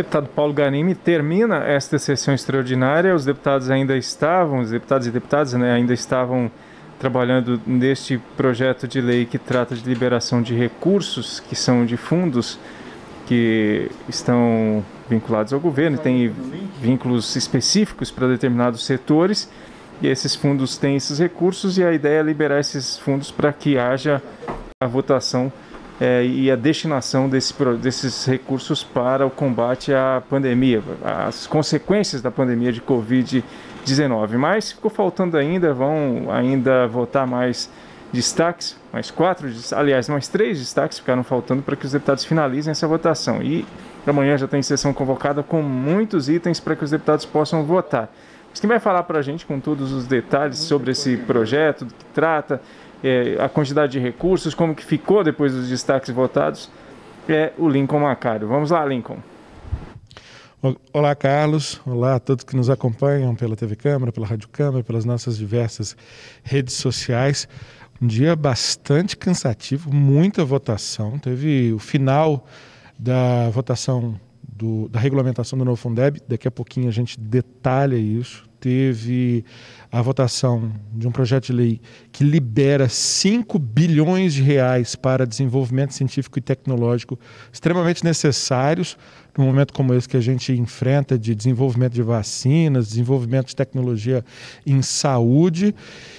Deputado Paulo Ganimi, termina esta sessão extraordinária. Os deputados e deputadas, né, ainda estavam trabalhando neste projeto de lei que trata de liberação de recursos, que são de fundos que estão vinculados ao governo, tem vínculos específicos para determinados setores, e esses fundos têm esses recursos, e a ideia é liberar esses fundos para que haja a votação e a destinação desses recursos para o combate à pandemia, as consequências da pandemia de Covid-19. Mas ficou faltando vão ainda votar mais destaques, mais três destaques ficaram faltando para que os deputados finalizem essa votação. E amanhã já tem sessão convocada com muitos itens para que os deputados possam votar. Mas quem vai falar para a gente com todos os detalhes sobre esse projeto, do que trata, a quantidade de recursos, como que ficou depois dos destaques votados, é o Lincoln Macário. Vamos lá, Lincoln. Olá, Carlos. Olá a todos que nos acompanham pela TV Câmara, pela Rádio Câmara, pelas nossas diversas redes sociais. Um dia bastante cansativo, muita votação. Teve o final da votação da regulamentação do novo Fundeb, daqui a pouquinho a gente detalha isso. Teve a votação de um projeto de lei que libera 5 bilhões de reais para desenvolvimento científico e tecnológico extremamente necessários num momento como esse que a gente enfrenta, de desenvolvimento de vacinas, desenvolvimento de tecnologia em saúde.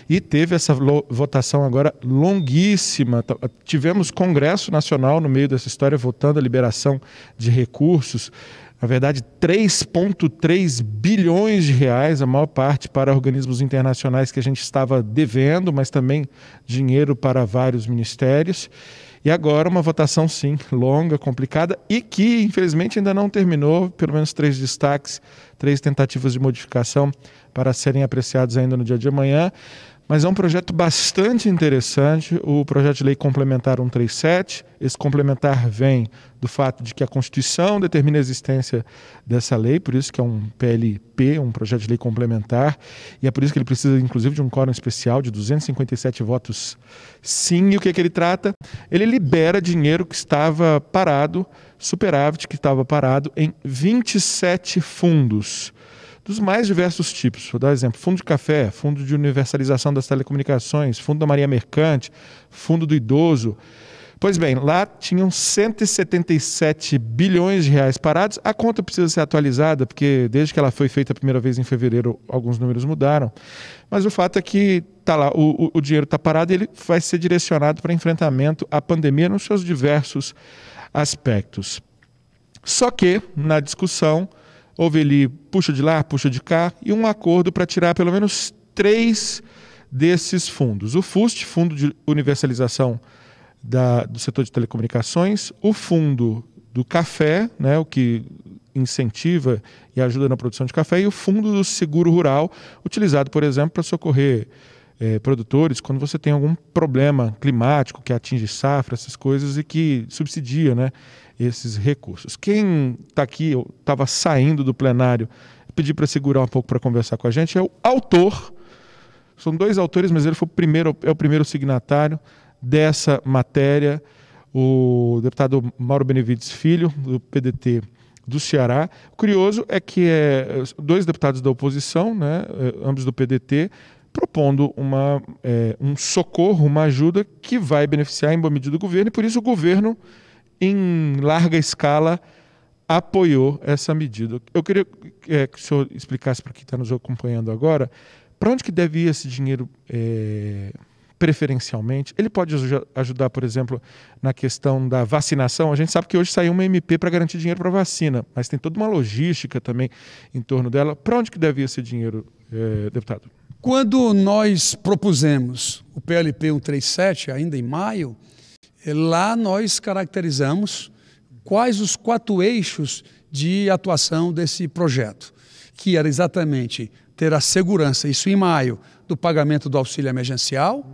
E teve essa votação agora longuíssima. Tivemos Congresso Nacional no meio dessa história votando a liberação de recursos. Na verdade, 3,3 bilhões de reais, a maior parte para organismos internacionais que a gente estava devendo, mas também dinheiro para vários ministérios. E agora uma votação, sim, longa, complicada e que, infelizmente, ainda não terminou. Pelo menos 3 destaques, 3 tentativas de modificação para serem apreciados ainda no dia de amanhã. Mas é um projeto bastante interessante, o projeto de lei complementar 137. Esse complementar vem do fato de que a Constituição determina a existência dessa lei, por isso que é um PLP, um projeto de lei complementar, e é por isso que ele precisa, inclusive, de um quórum especial de 257 votos sim. E o que é que ele trata? Ele libera dinheiro que estava parado, superávit que estava parado em 27 fundos, dos mais diversos tipos. Vou dar um exemplo: fundo de café, fundo de universalização das telecomunicações, fundo da Marinha Mercante, fundo do idoso. Pois bem, lá tinham 177 bilhões de reais parados. A conta precisa ser atualizada, porque desde que ela foi feita a primeira vez em fevereiro, alguns números mudaram. Mas o fato é que tá lá, o dinheiro está parado e ele vai ser direcionado para enfrentamento à pandemia nos seus diversos aspectos. Só que, na discussão, houve ali puxa de lá, puxa de cá, e um acordo para tirar pelo menos 3 desses fundos. O FUST, Fundo de Universalização do Setor de Telecomunicações, o Fundo do Café, né, o que incentiva e ajuda na produção de café, e o Fundo do Seguro Rural, utilizado, por exemplo, para socorrer produtores quando você tem algum problema climático que atinge safra, essas coisas, e que subsidia, né, esses recursos. Quem está aqui, eu estava saindo do plenário, pedi para segurar um pouco para conversar com a gente, é o autor, são 2 autores, mas ele foi o primeiro signatário dessa matéria, o deputado Mauro Benevides Filho, do PDT do Ceará. O curioso é que 2 deputados da oposição, né, ambos do PDT, propondo um socorro, uma ajuda que vai beneficiar em boa medida o governo, e por isso o governo, em larga escala, apoiou essa medida. Eu queria que o senhor explicasse para quem está nos acompanhando agora, para onde que deve ir esse dinheiro preferencialmente. Ele pode ajudar, por exemplo, na questão da vacinação. A gente sabe que hoje saiu uma MP para garantir dinheiro para vacina, mas tem toda uma logística também em torno dela. Para onde que deve ir esse dinheiro, deputado? Quando nós propusemos o PLP 137, ainda em maio, lá nós caracterizamos quais os 4 eixos de atuação desse projeto, que era exatamente ter a segurança, isso em maio, do pagamento do auxílio emergencial,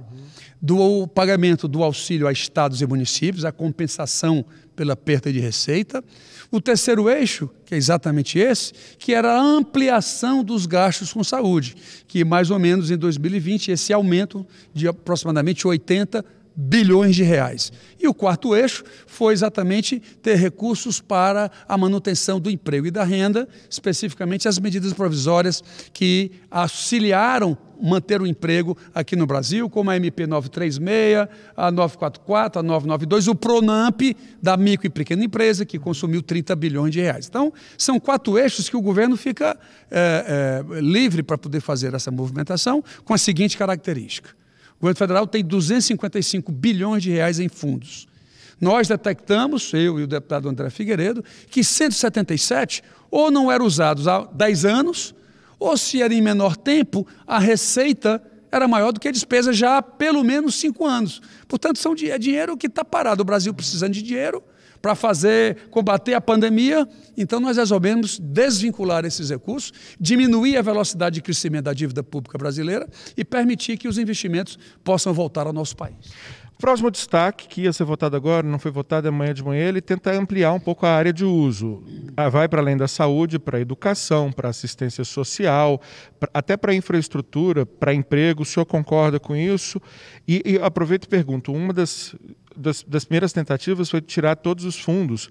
do pagamento do auxílio a estados e municípios, a compensação pela perda de receita. O terceiro eixo, que é exatamente esse, que era a ampliação dos gastos com saúde, que mais ou menos em 2020 esse aumento de aproximadamente 80 bilhões de reais. E o quarto eixo foi exatamente ter recursos para a manutenção do emprego e da renda, especificamente as medidas provisórias que auxiliaram manter o emprego aqui no Brasil, como a MP 936, a 944, a 992, o PRONAMP da micro e pequena empresa, que consumiu 30 bilhões de reais. Então, são 4 eixos que o governo fica livre para poder fazer essa movimentação, com a seguinte característica. O governo federal tem 255 bilhões de reais em fundos. Nós detectamos, eu e o deputado André Figueiredo, que 177 ou não eram usados há 10 anos, ou se era em menor tempo, a receita era maior do que a despesa já há pelo menos 5 anos. Portanto, é dinheiro que está parado. O Brasil precisando de dinheiro para combater a pandemia. Então, nós resolvemos desvincular esses recursos, diminuir a velocidade de crescimento da dívida pública brasileira e permitir que os investimentos possam voltar ao nosso país. Próximo destaque, que ia ser votado agora, não foi votado amanhã de manhã, ele tenta ampliar um pouco a área de uso. Vai para além da saúde, para a educação, para a assistência social, até para a infraestrutura, para emprego. O senhor concorda com isso? E aproveito e pergunto, uma das primeiras tentativas foi tirar todos os fundos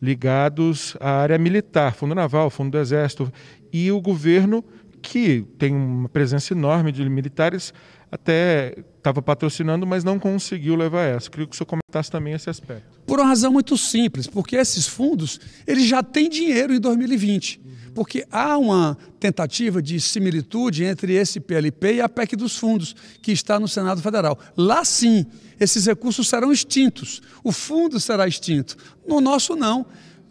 ligados à área militar, Fundo Naval, Fundo do Exército, e o governo, que tem uma presença enorme de militares, até estava patrocinando, mas não conseguiu levar essa. Queria que o senhor comentasse também esse aspecto. Por uma razão muito simples, porque esses fundos eles já têm dinheiro em 2020. Porque há uma tentativa de similitude entre esse PLP e a PEC dos fundos, que está no Senado Federal. Lá sim, esses recursos serão extintos. O fundo será extinto. No nosso, não.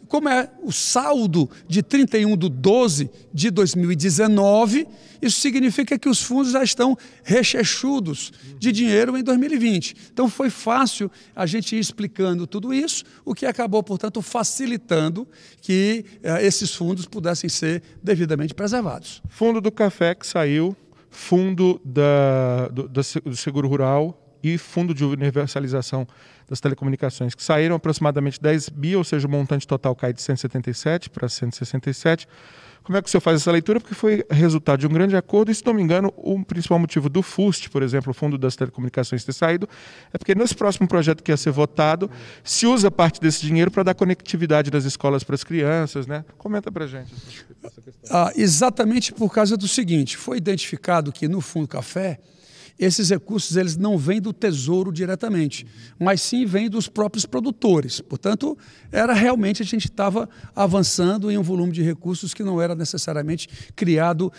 Como é o saldo de 31/12/2019, isso significa que os fundos já estão rechechudos de dinheiro em 2020. Então foi fácil a gente ir explicando tudo isso, o que acabou, portanto, facilitando que esses fundos pudessem ser devidamente preservados. Fundo do café que saiu, fundo do seguro rural e fundo de universalização das telecomunicações, que saíram aproximadamente 10 bi, ou seja, o montante total cai de 177 para 167. Como é que o senhor faz essa leitura? Porque foi resultado de um grande acordo e, se não me engano, o principal motivo do FUST, por exemplo, o Fundo das Telecomunicações, ter saído, é porque nesse próximo projeto que ia ser votado, se usa parte desse dinheiro para dar conectividade das escolas para as crianças, né? Comenta para a gente essa questão. Exatamente por causa do seguinte, foi identificado que no Fundo Café, esses recursos eles não vêm do Tesouro diretamente, mas sim vêm dos próprios produtores. Portanto, realmente a gente estava avançando em um volume de recursos que não era necessariamente criado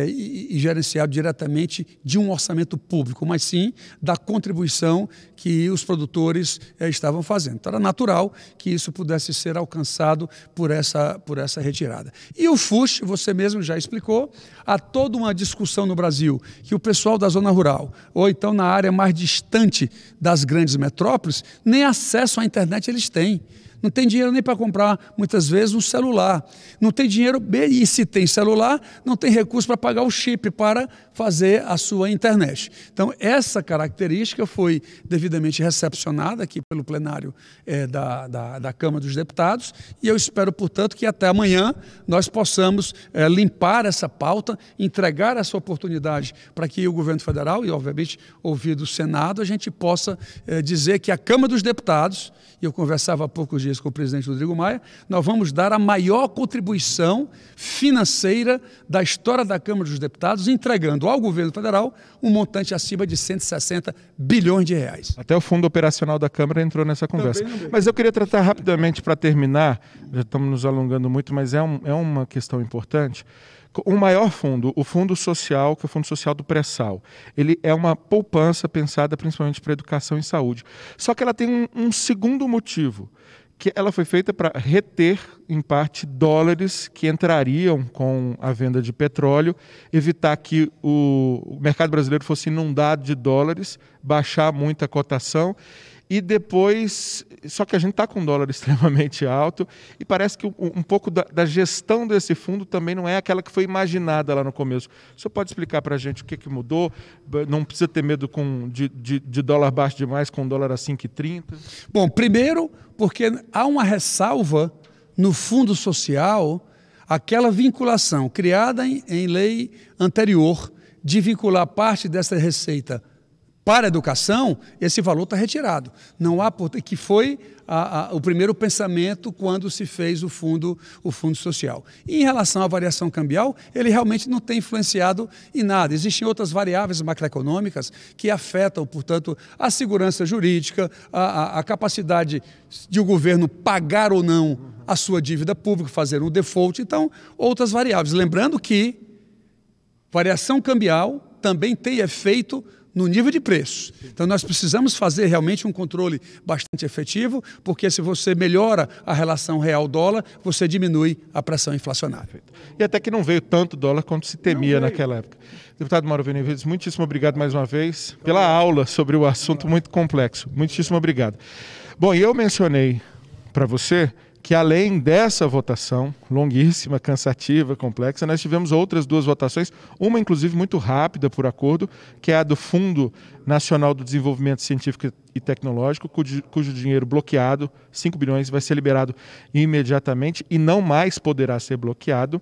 e gerenciado diretamente de um orçamento público, mas sim da contribuição que os produtores estavam fazendo. Então, era natural que isso pudesse ser alcançado por essa retirada. E o FUST, você mesmo já explicou, há toda uma discussão no Brasil que o pessoal da zona rural, ou então na área mais distante das grandes metrópoles, nem acesso à internet eles têm. Não tem dinheiro nem para comprar, muitas vezes, um celular. Não tem dinheiro, e se tem celular, não tem recurso para pagar o chip para fazer a sua internet. Então, essa característica foi devidamente recepcionada aqui pelo plenário da Câmara dos Deputados e eu espero, portanto, que até amanhã nós possamos limpar essa pauta, entregar essa oportunidade para que o governo federal e, obviamente, ouvido o Senado, a gente possa dizer que a Câmara dos Deputados, e eu conversava há poucos dias com o presidente Rodrigo Maia, nós vamos dar a maior contribuição financeira da história da Câmara dos Deputados, entregando ao governo federal um montante acima de 160 bilhões de reais. Até o Fundo Operacional da Câmara entrou nessa conversa. Mas eu queria tratar rapidamente, para terminar, já estamos nos alongando muito, mas é uma questão importante. O maior fundo, o Fundo Social, que é o Fundo Social do Pré-Sal, ele é uma poupança pensada principalmente para educação e saúde. Só que ela tem um segundo motivo, que ela foi feita para reter, em parte, dólares que entrariam com a venda de petróleo, evitar que o mercado brasileiro fosse inundado de dólares, baixar muito a cotação. E depois, só que a gente está com um dólar extremamente alto e parece que um pouco da gestão desse fundo também não é aquela que foi imaginada lá no começo. O senhor pode explicar para a gente o que mudou? Não precisa ter medo de dólar baixo demais com dólar a 5,30? Bom, primeiro, porque há uma ressalva no Fundo Social, aquela vinculação criada em lei anterior de vincular parte dessa receita para a educação, esse valor está retirado. Não há, que foi o primeiro pensamento quando se fez o fundo social. E em relação à variação cambial, ele realmente não tem influenciado em nada. Existem outras variáveis macroeconômicas que afetam, portanto, a segurança jurídica, a capacidade de o governo pagar ou não a sua dívida pública, fazer um default, então, outras variáveis. Lembrando que variação cambial também tem efeito no nível de preços. Então, nós precisamos fazer realmente um controle bastante efetivo, porque se você melhora a relação real-dólar, você diminui a pressão inflacionária. E até que não veio tanto dólar quanto se temia naquela época. Deputado Mauro Benevides, muitíssimo obrigado mais uma vez pela aula sobre o assunto muito complexo. Muitíssimo obrigado. Bom, e eu mencionei para você que além dessa votação longuíssima, cansativa, complexa, nós tivemos outras duas votações, uma inclusive muito rápida por acordo, que é a do Fundo Nacional do Desenvolvimento Científico e Tecnológico, cujo dinheiro bloqueado, 5 bilhões, vai ser liberado imediatamente e não mais poderá ser bloqueado.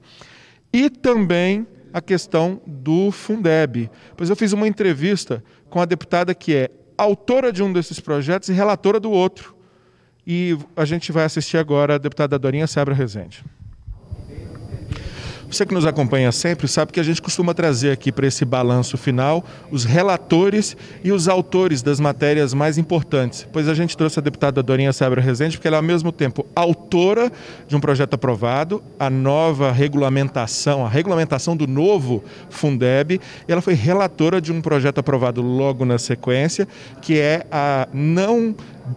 E também a questão do Fundeb. Pois eu fiz uma entrevista com a deputada que é autora de um desses projetos e relatora do outro. E a gente vai assistir agora a deputada Dorinha Seabra Rezende. Você que nos acompanha sempre sabe que a gente costuma trazer aqui para esse balanço final os relatores e os autores das matérias mais importantes. Pois a gente trouxe a deputada Dorinha Seabra Rezende porque ela é ao mesmo tempo autora de um projeto aprovado, a nova regulamentação, a regulamentação do novo Fundeb, e ela foi relatora de um projeto aprovado logo na sequência, que é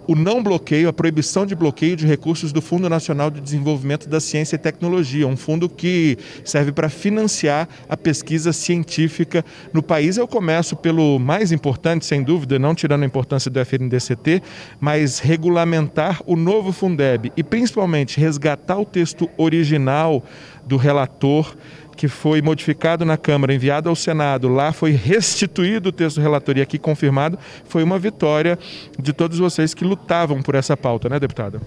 o não bloqueio, a proibição de bloqueio de recursos do Fundo Nacional de Desenvolvimento da Ciência e Tecnologia, um fundo que serve para financiar a pesquisa científica no país. Eu começo pelo mais importante, sem dúvida, não tirando a importância do FNDCT, mas regulamentar o novo Fundeb e principalmente resgatar o texto original do relator, que foi modificado na Câmara, enviado ao Senado, lá foi restituído o texto do relator e aqui confirmado, foi uma vitória de todos vocês que lutavam por essa pauta, né, deputada?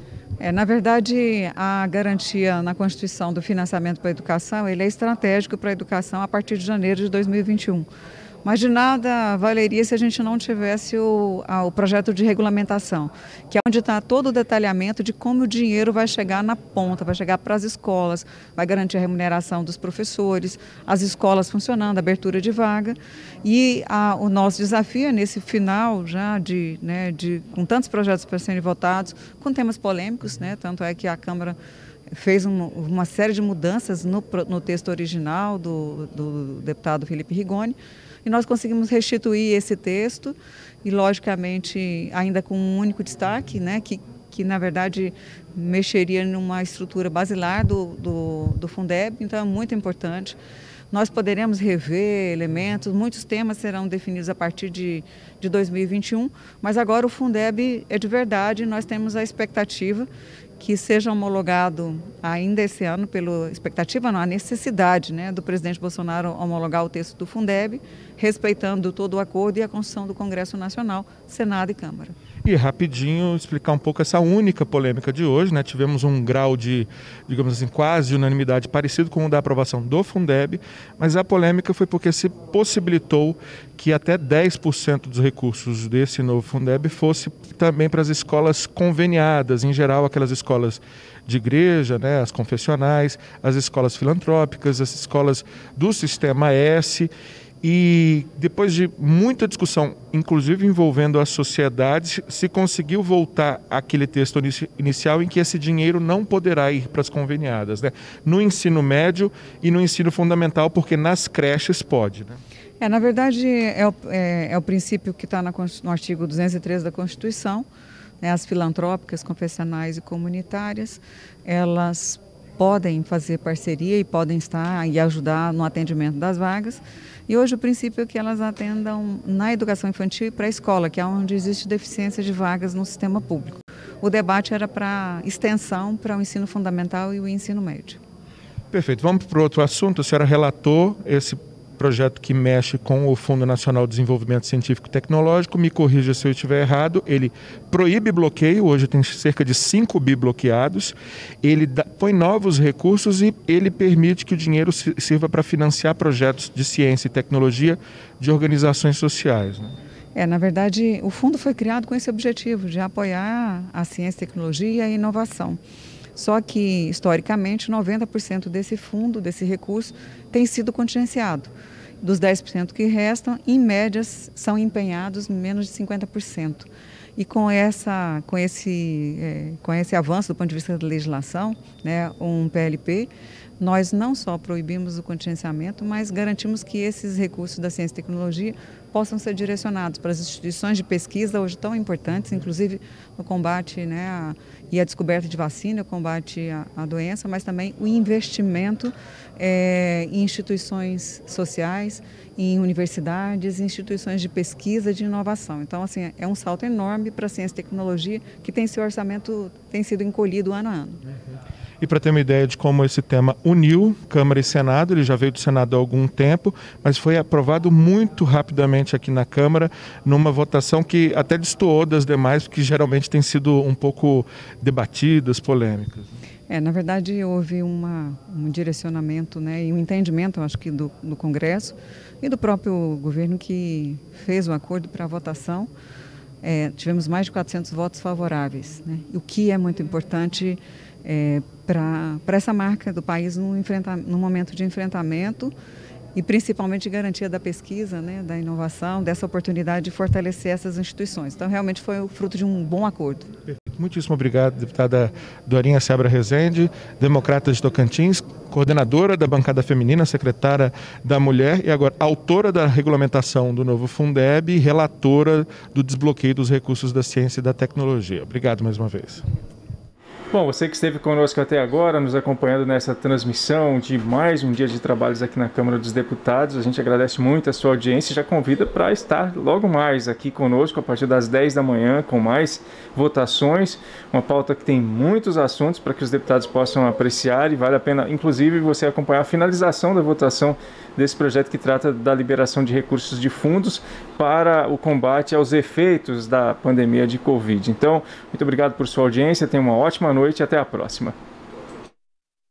Na verdade, a garantia na Constituição do financiamento para a educação, ele é estratégico para a educação a partir de janeiro de 2021. Mas de nada valeria se a gente não tivesse o projeto de regulamentação, que é onde está todo o detalhamento de como o dinheiro vai chegar na ponta, vai chegar para as escolas, vai garantir a remuneração dos professores, as escolas funcionando, abertura de vaga. E o nosso desafio é nesse final já com tantos projetos para serem votados, com temas polêmicos, né? Tanto é que a Câmara fez uma série de mudanças no texto original do deputado Felipe Rigoni, e nós conseguimos restituir esse texto e, logicamente, ainda com um único destaque, né, que na verdade mexeria numa estrutura basilar do Fundeb, então é muito importante. Nós poderemos rever elementos, muitos temas serão definidos a partir de 2021, mas agora o Fundeb é de verdade, nós temos a expectativa que seja homologado ainda esse ano, a necessidade, né, do presidente Bolsonaro homologar o texto do Fundeb, respeitando todo o acordo e a construção do Congresso Nacional, Senado e Câmara. E rapidinho explicar um pouco essa única polêmica de hoje, né? Tivemos um grau de, digamos assim, quase unanimidade parecido com o da aprovação do Fundeb, mas a polêmica foi porque se possibilitou que até 10% dos recursos desse novo Fundeb fosse também para as escolas conveniadas, em geral aquelas escolas de igreja, né, as confessionais, as escolas filantrópicas, as escolas do Sistema S. E depois de muita discussão, inclusive envolvendo a sociedade, se conseguiu voltar àquele texto inicial em que esse dinheiro não poderá ir para as conveniadas, né? No ensino médio e no ensino fundamental, porque nas creches pode, né? Na verdade, é o princípio que está no artigo 213 da Constituição, né? As filantrópicas, confessionais e comunitárias, elas podem fazer parceria e podem estar e ajudar no atendimento das vagas. E hoje o princípio é que elas atendam na educação infantil e para a escola, que é onde existe deficiência de vagas no sistema público. O debate era para extensão para o ensino fundamental e o ensino médio. Perfeito. Vamos para outro assunto. A senhora relatou esse projeto que mexe com o Fundo Nacional de Desenvolvimento Científico e Tecnológico. Me corrija se eu estiver errado. Ele proíbe bloqueio, hoje tem cerca de 5 bi bloqueados. Ele põe novos recursos e ele permite que o dinheiro sirva para financiar projetos de ciência e tecnologia de organizações sociais, né? Na verdade, o fundo foi criado com esse objetivo de apoiar a ciência, tecnologia e a inovação. Só que, historicamente, 90% desse fundo, desse recurso, tem sido contingenciado. Dos 10% que restam, em média, são empenhados menos de 50%. E com esse avanço do ponto de vista da legislação, né, um PLP, nós não só proibimos o contingenciamento, mas garantimos que esses recursos da ciência e tecnologia possam ser direcionados para as instituições de pesquisa hoje tão importantes, inclusive no combate, né, e a descoberta de vacina, o combate à doença, mas também o investimento em instituições sociais, em universidades, instituições de pesquisa, de inovação. Então, assim, é um salto enorme para a ciência e tecnologia que tem seu orçamento, tem sido encolhido ano a ano. E para ter uma ideia de como esse tema uniu Câmara e Senado, ele já veio do Senado há algum tempo, mas foi aprovado muito rapidamente aqui na Câmara, numa votação que até destoou das demais, porque geralmente tem sido um pouco debatidas, polêmicas. Na verdade, houve um direcionamento, né, e um entendimento, eu acho que do Congresso e do próprio governo que fez o acordo para a votação. Tivemos mais de 400 votos favoráveis, né, o que é muito importante para essa marca do país no momento de enfrentamento e principalmente de garantia da pesquisa, né, da inovação, dessa oportunidade de fortalecer essas instituições. Então, realmente foi o fruto de um bom acordo. Muitíssimo obrigado, deputada Dorinha Seabra Rezende, democrata de Tocantins, coordenadora da bancada feminina, secretária da Mulher e agora autora da regulamentação do novo Fundeb e relatora do desbloqueio dos recursos da ciência e da tecnologia. Obrigado mais uma vez. Bom, você que esteve conosco até agora, nos acompanhando nessa transmissão de mais um dia de trabalhos aqui na Câmara dos Deputados, a gente agradece muito a sua audiência e já convida para estar logo mais aqui conosco a partir das 10 da manhã com mais votações, uma pauta que tem muitos assuntos para que os deputados possam apreciar e vale a pena, inclusive, você acompanhar a finalização da votação desse projeto que trata da liberação de recursos de fundos para o combate aos efeitos da pandemia de Covid. Então, muito obrigado por sua audiência, tenha uma ótima noite e até a próxima.